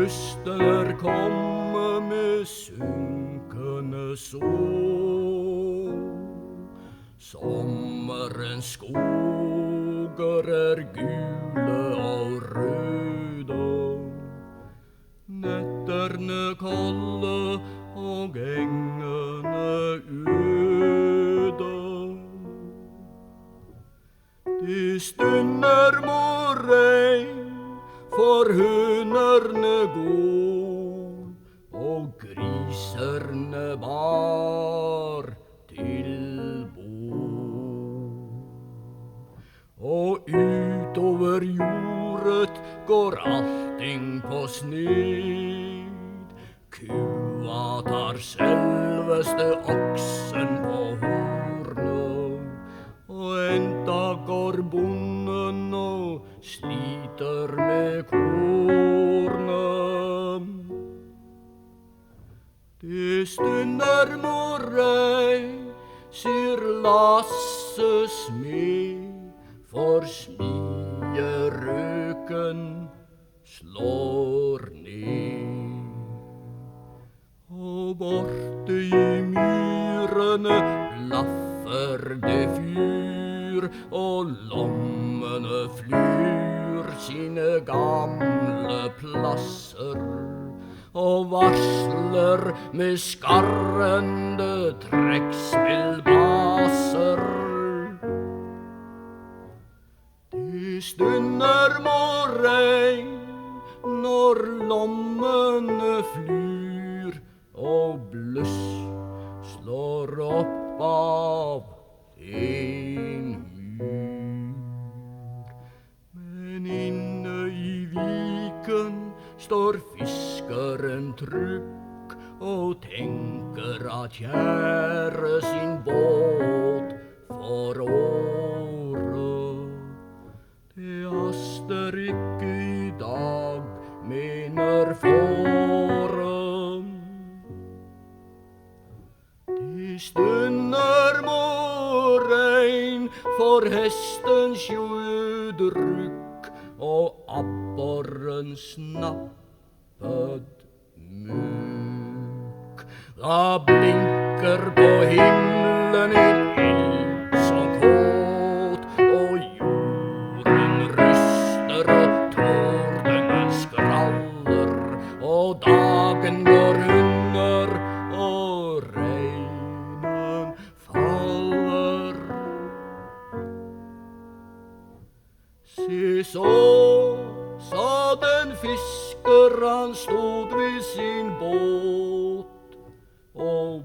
Høsten kommet med synkende sol. Sommerens skoger gule og røde. Netterne kalde og engene øde. Det stunder må regn, for hønerne går, og griserne bar til bord. Og utover jordet går allting på sned. Kua tar selveste oksen på hornet, og enda går bonden og sliter med kornet. Det stunder må regn, sier Lasse smed, for smierøken slår ned. Og borte i myrene blaffer det fyr, og lommene flyr sine gamle plasser, og varsler med skarrende trekkspillbaser. Det stunder må regn når lommene flyr, og bluss slår opp av en mur. Men inne i viken står fiskeren trygg og tenker at kjære sin båt for året. Det haster ikke i dag, mener fåren. Det stunder må regn, for hesten sjødrykk, og abboren snappet mugg. Da blinker på himmelen en ild så kåt, og jorden ryster og tordenen skraller, og dagen går under og regnen faller. Se så, sa den fisker, han stod ved sin båt, og